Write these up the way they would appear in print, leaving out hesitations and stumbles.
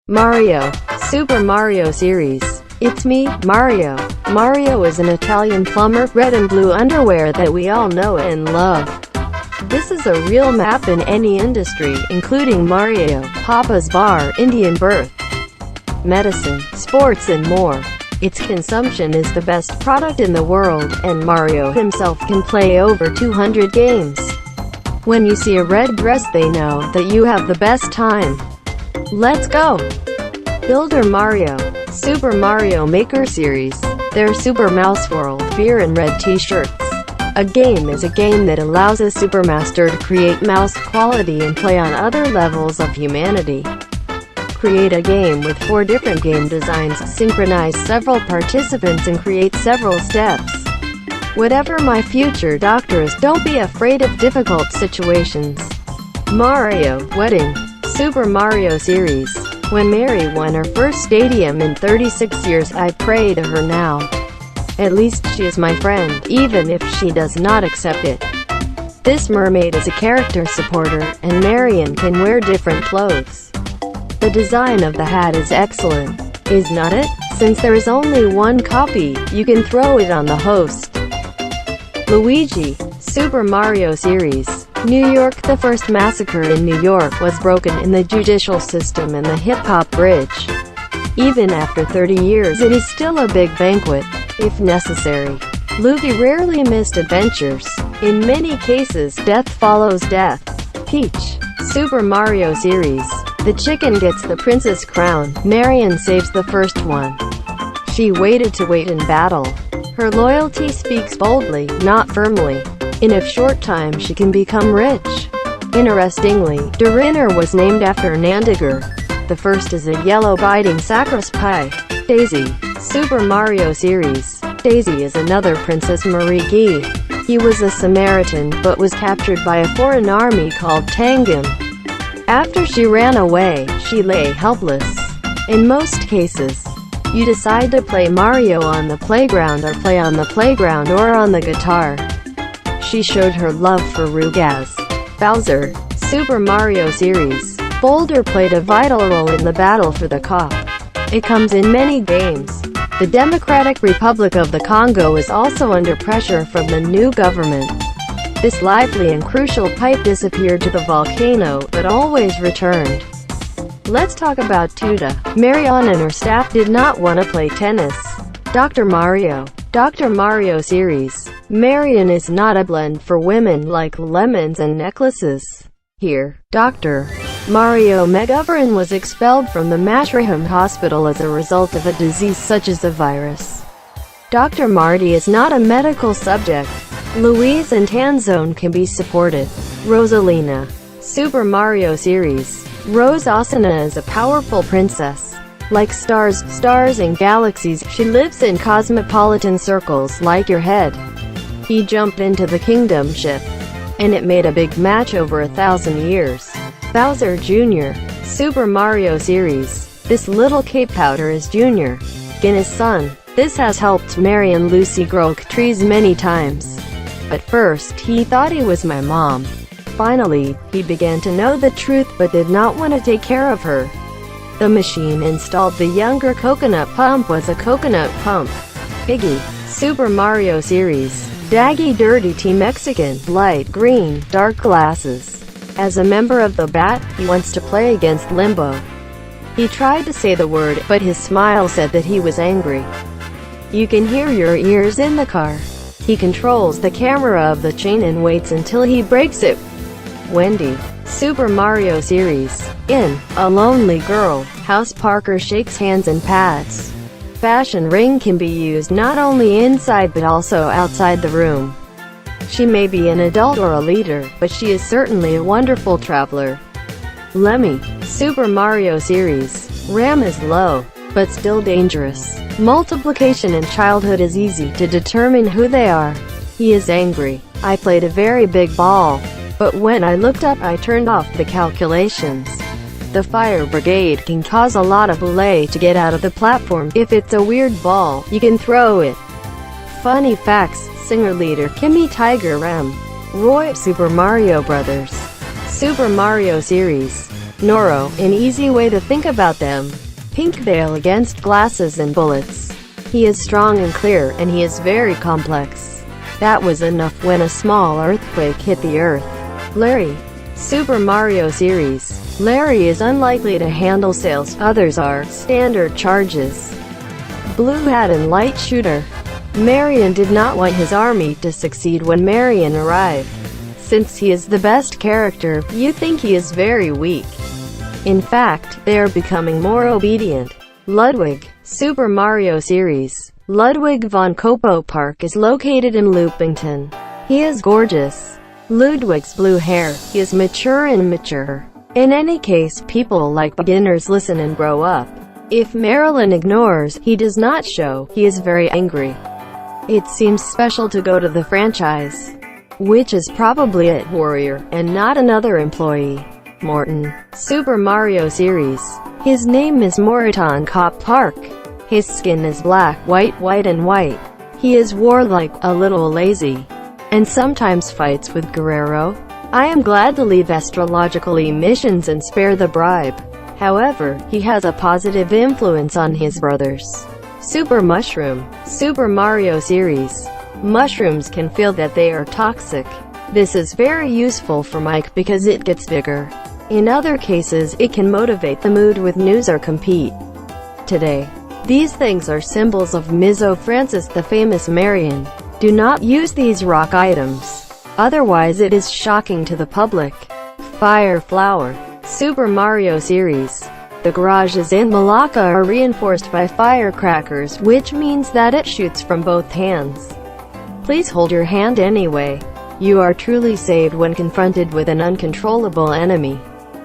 Mario. Super Mario series. It's me, Mario. Mario is an Italian plumber, red and blue underwear that we all know and love. This is a real map in any industry, including Mario, Papa's Bar, Indian birth, medicine, sports and more. Its consumption is the best product in the world, and Mario himself can play over 200 games. When you see a red dress, they know that you have the best time. Let's go! Builder Mario. Super Mario Maker Series. Their Super Mouse World, beer and red t-shirts. A game is a game that allows a supermaster to create mouse quality and play on other levels of humanity. Create a game with 4 different game designs, synchronize several participants and create several steps. Whatever my future doctor is, don't be afraid of difficult situations. Mario Wedding. Super Mario Series. When Mary won her first stadium in 36 years, I pray to her now. At least she is my friend, even if she does not accept it. This mermaid is a character supporter, and Marion can wear different clothes. The design of the hat is excellent, is not it? Since there is only one copy, you can throw it on the host. Luigi. Super Mario Series. New York. The first massacre in New York was broken in the judicial system and the hip-hop bridge. Even after 30 years, it is still a big banquet, if necessary. Luigi rarely missed adventures. In many cases, death follows death. Peach. Super Mario Series. The chicken gets the princess crown. Marion saves the first one. She waited in battle. Her loyalty speaks boldly, not firmly. In a short time she can become rich. Interestingly, Doriner was named after Nandiger. The first is a yellow biting sacrispie. Daisy. Super Mario Series. Daisy is another Princess Marie Guy. He was a Samaritan, but was captured by a foreign army called Tangam. After she ran away, she lay helpless. In most cases, you decide to play Mario on the playground or play on the playground or on the guitar. She showed her love for Rugaz. Bowser. Super Mario Series. Boulder played a vital role in the battle for the COP. It comes in many games. The Democratic Republic of the Congo is also under pressure from the new government. This lively and crucial pipe disappeared to the volcano, but always returned. Let's talk about Tuda. Marion and her staff did not want to play tennis. Dr. Mario. Dr. Mario Series. Marion is not a blend for women like lemons and necklaces. Here, Dr. Mario McGovern was expelled from the Matterhorn Hospital as a result of a disease such as a virus. Dr. Marty is not a medical subject. Louise and Tanzone can be supported. Rosalina. Super Mario Series. Rosalina is a powerful princess. Like stars and galaxies, she lives in cosmopolitan circles like your head. He jumped into the kingdom ship, and it made a big match over 1,000 years. Bowser Jr. Super Mario Series. This little cape powder is Junior, Guinness' son. This has helped Mary and Lucy grow trees many times. At first, he thought he was my mom. Finally, he began to know the truth but did not want to take care of her. The machine installed the younger coconut pump was a coconut pump. Iggy. Super Mario Series. Daggy Dirty Tea Mexican. Light green, dark glasses. As a member of the Bat, he wants to play against Limbo. He tried to say the word, but his smile said that he was angry. You can hear your ears in the car. He controls the camera of the chain and waits until he breaks it. Wendy. Super Mario Series. In A Lonely Girl, House Parker shakes hands and pads. Fashion ring can be used not only inside but also outside the room. She may be an adult or a leader, but she is certainly a wonderful traveler. Lemmy. Super Mario Series. Ram is low, but still dangerous. Multiplication in childhood is easy to determine who they are. He is angry. I played a very big ball, but when I looked up I turned off the calculations. The fire brigade can cause a lot of delay to get out of the platform. If it's a weird ball, you can throw it. Funny facts. Singer leader Kimmy Tiger Ram. Roy. Super Mario Brothers. Super Mario Series. Noro, an easy way to think about them. Pink veil against glasses and bullets. He is strong and clear, and he is very complex. That was enough when a small earthquake hit the earth. Larry. Super Mario series. Larry is unlikely to handle sales, others are standard charges. Blue Hat and Light Shooter. Marion did not want his army to succeed when Marion arrived. Since he is the best character, you think he is very weak. In fact, they are becoming more obedient. Ludwig. Super Mario series. Ludwig von Kopo Park is located in Loopington. He is gorgeous. Ludwig's blue hair. He is mature and immature. In any case, people like beginners listen and grow up. If Marilyn ignores, he does not show. He is very angry. It seems special to go to the franchise, which is probably it, Warrior, and not another employee. Morton. Super Mario series. His name is Moriton Cop Park. His skin is black, white, and white. He is warlike, a little lazy, and sometimes fights with Guerrero. I am glad to leave astrological missions and spare the bribe. However, he has a positive influence on his brothers. Super Mushroom. Super Mario series. Mushrooms can feel that they are toxic. This is very useful for Mike because it gets bigger. In other cases, it can motivate the mood with news or compete. Today, these things are symbols of Mizzo Francis, the famous Marion. Do not use these rock items, otherwise it is shocking to the public. Fire Flower. Super Mario series. The garages in Malacca are reinforced by firecrackers, which means that it shoots from both hands. Please hold your hand anyway. You are truly saved when confronted with an uncontrollable enemy.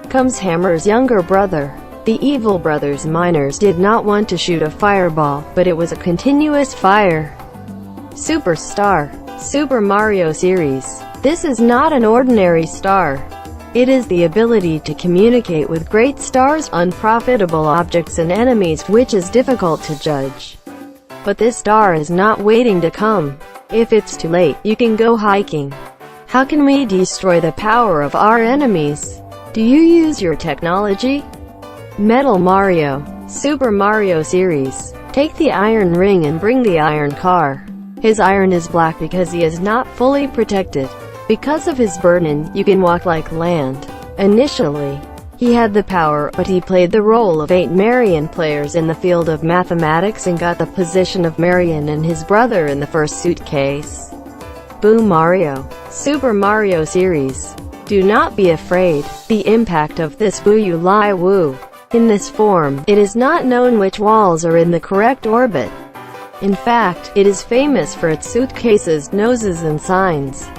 Comes Hammer's younger brother. The evil brothers miners did not want to shoot a fireball, but it was a continuous fire. Superstar. Super Mario series. This is not an ordinary star. It is the ability to communicate with great stars, unprofitable objects and enemies, which is difficult to judge. But this star is not waiting to come. If it's too late, you can go hiking. How can we destroy the power of our enemies? Do you use your technology? Metal Mario. Super Mario series. Take the iron ring and bring the iron car. His iron is black because he is not fully protected. Because of his burden, you can walk like land. Initially, he had the power, but he played the role of 8 Marion players in the field of mathematics and got the position of Marion and his brother in the first suitcase. Boo Mario. Super Mario series. Do not be afraid. The impact of this Boo You Lie Woo. In this form, it is not known which walls are in the correct orbit. In fact, it is famous for its suitcases, noses and signs.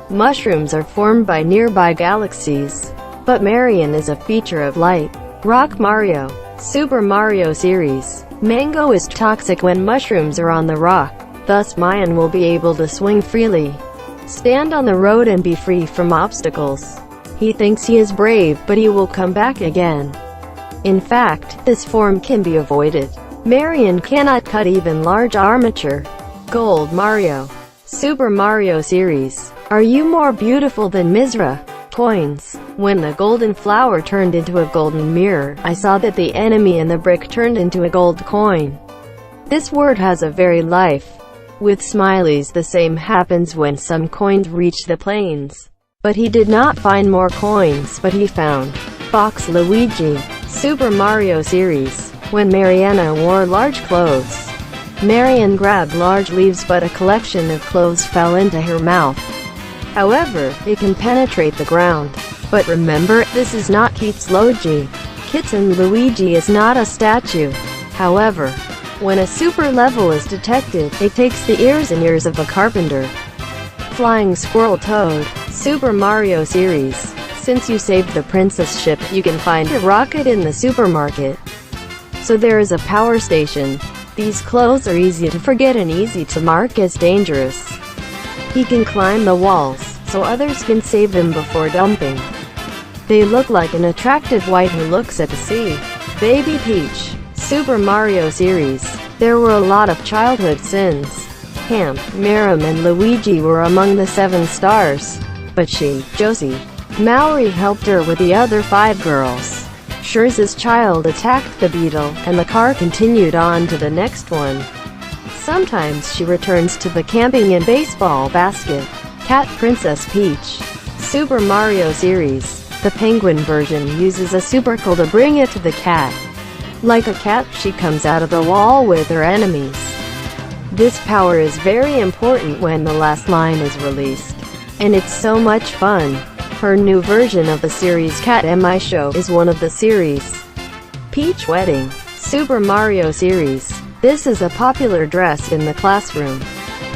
Mushrooms are formed by nearby galaxies, but Marion is a feature of light. Rock Mario. Super Mario series. Mango is toxic when mushrooms are on the rock, thus Mayan will be able to swing freely, stand on the road and be free from obstacles. He thinks he is brave, but he will come back again. In fact, this form can be avoided. Marion cannot cut even large armature. Gold Mario. Super Mario series. Are you more beautiful than Mizra? Coins. When the golden flower turned into a golden mirror, I saw that the enemy in the brick turned into a gold coin. This word has a very life. With smileys, the same happens when some coins reach the plains. But he did not find more coins, but he found Fox Luigi. Super Mario series. When Mariana wore large clothes, Marion grabbed large leaves, but a collection of clothes fell into her mouth. However, it can penetrate the ground. But remember, this is not Keats Logi. Kitten Luigi is not a statue. However, when a super level is detected, it takes the ears and ears of a carpenter. Flying Squirrel Toad. Super Mario series. Since you saved the princess ship, you can find a rocket in the supermarket. So there is a power station. These clothes are easy to forget and easy to mark as dangerous. He can climb the walls, so others can save him before dumping. They look like an attractive white who looks at the sea. Baby Peach. Super Mario series. There were a lot of childhood sins. Hamp, Marim and Luigi were among the 7 stars. But she, Josie, Mallory helped her with the other 5 girls. Scherz's child attacked the beetle, and the car continued on to the next one. Sometimes she returns to the camping and baseball basket. Cat Princess Peach. Super Mario series. The penguin version uses a supercle to bring it to the cat. Like a cat, she comes out of the wall with her enemies. This power is very important when the last line is released. And it's so much fun. Her new version of the series Cat Mi Show is one of the series. Peach Wedding. Super Mario series. This is a popular dress in the classroom.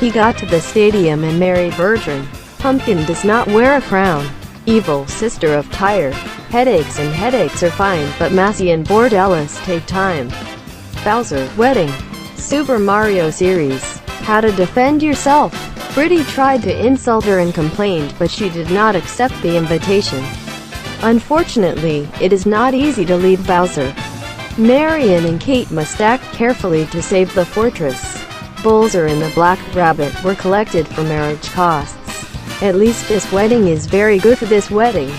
He got to the stadium and married Bertram. Pumpkin does not wear a crown. Evil sister of Tyre. Headaches and headaches are fine, but Massey and Bordellis take time. Bowser Wedding. Super Mario series. How to defend yourself. Pretty tried to insult her and complained, but she did not accept the invitation. Unfortunately, it is not easy to leave Bowser. Marion and Kate must act carefully to save the fortress. Bowser and the Black Rabbit were collected for marriage costs. At least this wedding is very good for this wedding.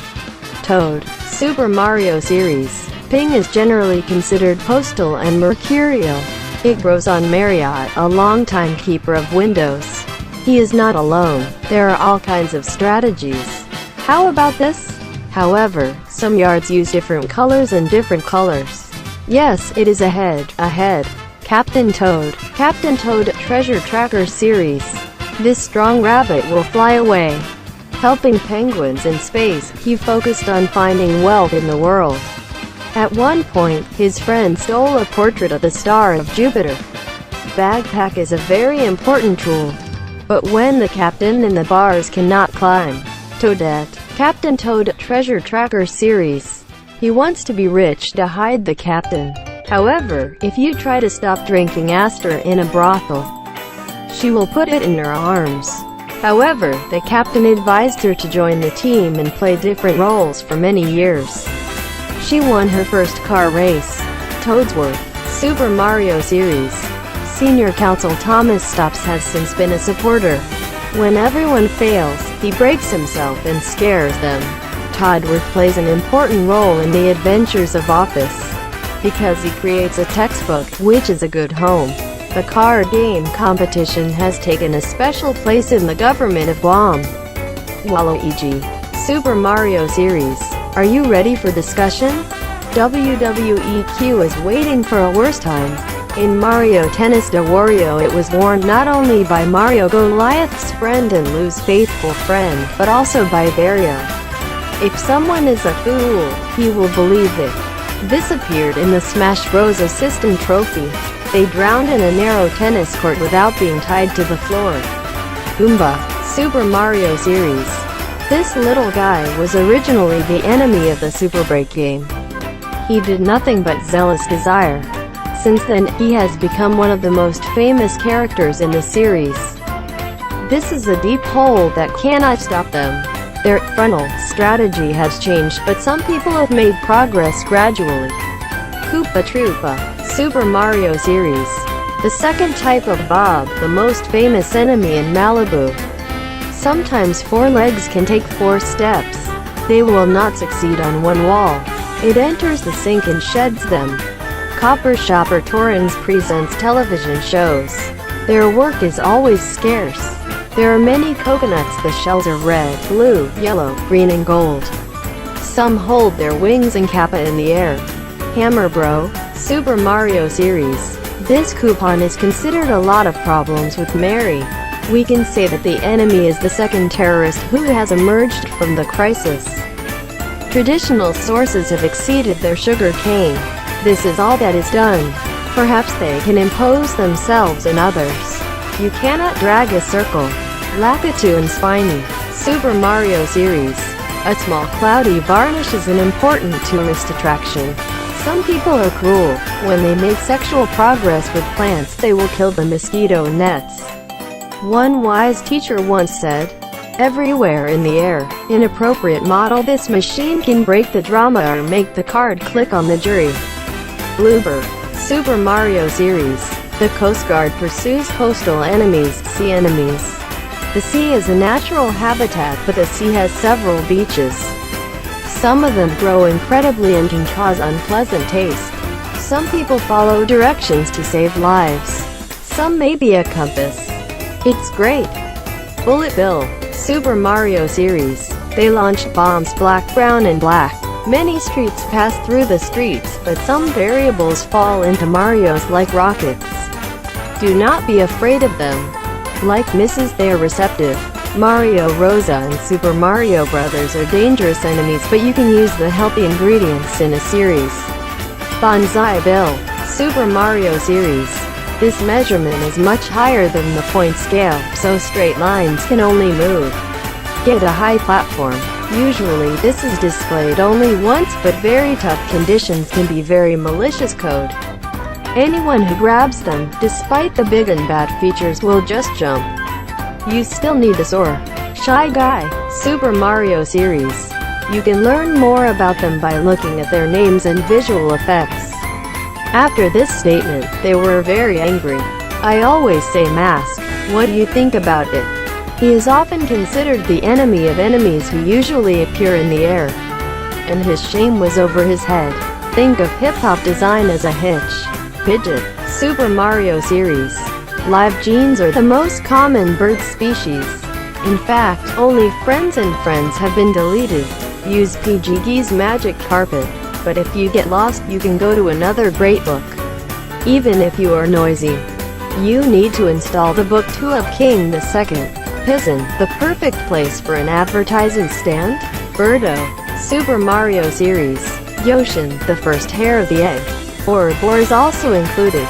Toad. Super Mario series. Ping is generally considered postal and mercurial. It grows on Marriott, a longtime keeper of Windows. He is not alone. There are all kinds of strategies. How about this? However, some yards use different colors and different colors. Yes, it is ahead. Captain Toad. Captain Toad Treasure Tracker series. This strong rabbit will fly away. Helping penguins in space, he focused on finding wealth in the world. At one point, his friend stole a portrait of the star of Jupiter. Bagpack is a very important tool. But when the captain and the bars cannot climb. Toadette. Captain Toad Treasure Tracker series. He wants to be rich to hide the captain. However, if you try to stop drinking Aster in a brothel, she will put it in her arms. However, the captain advised her to join the team and play different roles for many years. She won her first car race. Toadsworth. Super Mario series. Senior Counsel Thomas Stops has since been a supporter. When everyone fails, he breaks himself and scares them. Toadworth plays an important role in the adventures of Office, because he creates a textbook, which is a good home. The card game competition has taken a special place in the government of Guam. Waluigi. Super Mario series. Are you ready for discussion? WWEQ is waiting for a worse time. In Mario Tennis de Wario, it was worn not only by Mario Goliath's friend and Lou's faithful friend, but also by Vario. If someone is a fool, he will believe it. This appeared in the Smash Bros. Assistant Trophy. They drowned in a narrow tennis court without being tied to the floor. Goomba. Super Mario series. This little guy was originally the enemy of the Super Break game. He did nothing but zealous desire. Since then, he has become one of the most famous characters in the series. This is a deep hole that cannot stop them. Their frontal strategy has changed, but some people have made progress gradually. Koopa Troopa. Super Mario series. The second type of Bob, the most famous enemy in Malibu. Sometimes 4 legs can take 4 steps. They will not succeed on one wall. It enters the sink and sheds them. Copper Shopper Torrens presents television shows. Their work is always scarce. There are many coconuts. The shells are red, blue, yellow, green and gold. Some hold their wings and kappa in the air. Hammer Bro. Super Mario series. This coupon is considered a lot of problems with Mary. We can say that the enemy is the second terrorist who has emerged from the crisis. Traditional sources have exceeded their sugar cane. This is all that is done. Perhaps they can impose themselves and others. You cannot drag a circle. Lakitu Spiny. Super Mario series. A small cloudy varnish is an important tourist attraction. Some people are cruel. When they make sexual progress with plants, they will kill the mosquito nets. One wise teacher once said, "Everywhere in the air, inappropriate model. This machine can break the drama or make the card click on the jury." Bloober. Super Mario series. The Coast Guard pursues coastal enemies, sea enemies. The sea is a natural habitat, but the sea has several beaches. Some of them grow incredibly and can cause unpleasant taste. Some people follow directions to save lives. Some may be a compass. It's great. Bullet Bill. Super Mario series. They launched bombs black, brown, and black. Many streets pass through the streets, but some variables fall into Mario's like rockets. Do not be afraid of them. Like misses, they are receptive. Mario, Rosa, and Super Mario Brothers are dangerous enemies, but you can use the healthy ingredients in a series. Banzai Bill. Super Mario series. This measurement is much higher than the point scale, so straight lines can only move. Get a high platform. Usually this is displayed only once, but very tough conditions can be very malicious code. Anyone who grabs them, despite the big and bad features, will just jump. You still need the soar. Shy Guy. Super Mario series. You can learn more about them by looking at their names and visual effects. After this statement, they were very angry. I always say mask. What do you think about it? He is often considered the enemy of enemies who usually appear in the air. And his shame was over his head. Think of hip-hop design as a hitch. Fidget. Super Mario series. Live genes are the most common bird species. In fact, only friends and friends have been deleted. Use PGG's magic carpet. But if you get lost, you can go to another great book. Even if you are noisy, you need to install the Book 2 of King II. Pizen, the perfect place for an advertising stand. Birdo. Super Mario series. Yoshin, the first hair of the egg. Ouroboros also included.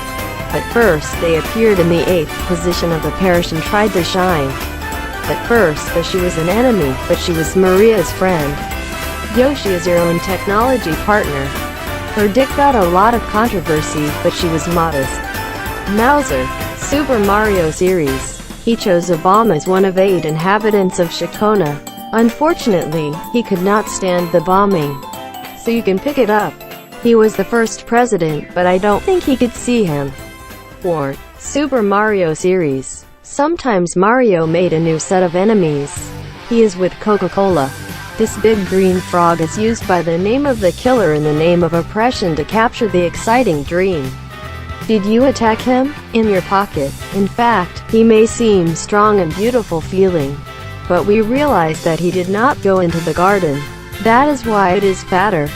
At first they appeared in the 8th position of the parish and tried to shine. At first she was an enemy, but she was Maria's friend. Yoshi is your own technology partner. Her dick got a lot of controversy, but she was modest. Mauser. Super Mario series. He chose a bomb as one of 8 inhabitants of Shikona. Unfortunately, he could not stand the bombing. So you can pick it up. He was the first president, but I don't think he could see him. Wart. Super Mario series. Sometimes Mario made a new set of enemies. He is with Coca-Cola. This big green frog is used by the name of the killer in the name of oppression to capture the exciting dream. Did you attack him? In your pocket. In fact, he may seem strong and beautiful feeling. But we realize that he did not go into the garden. That is why it is fatter.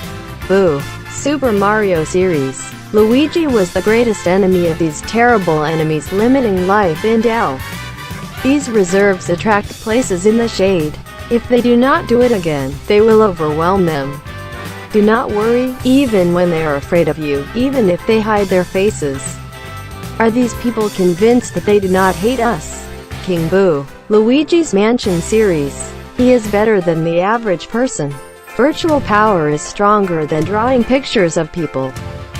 Boo. Super Mario series. Luigi was the greatest enemy of these terrible enemies, limiting life in Dell. These reserves attract places in the shade. If they do not do it again, they will overwhelm them. Do not worry, even when they are afraid of you, even if they hide their faces. Are these people convinced that they do not hate us? King Boo. Luigi's Mansion series. He is better than the average person. Virtual power is stronger than drawing pictures of people.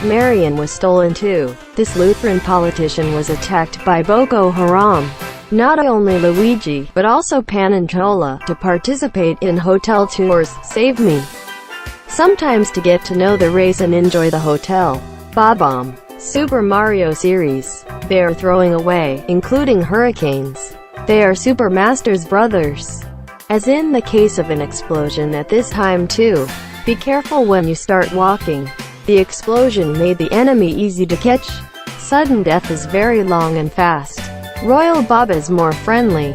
Marion was stolen too. This Lutheran politician was attacked by Boko Haram. Not only Luigi, but also Pan and Tola, to participate in hotel tours, save me. Sometimes to get to know the race and enjoy the hotel. Bob-omb. Super Mario series. They are throwing away, including hurricanes. They are Super Master's brothers. As in the case of an explosion at this time too. Be careful when you start walking. The explosion made the enemy easy to catch. Sudden death is very long and fast. Royal Bob is more friendly.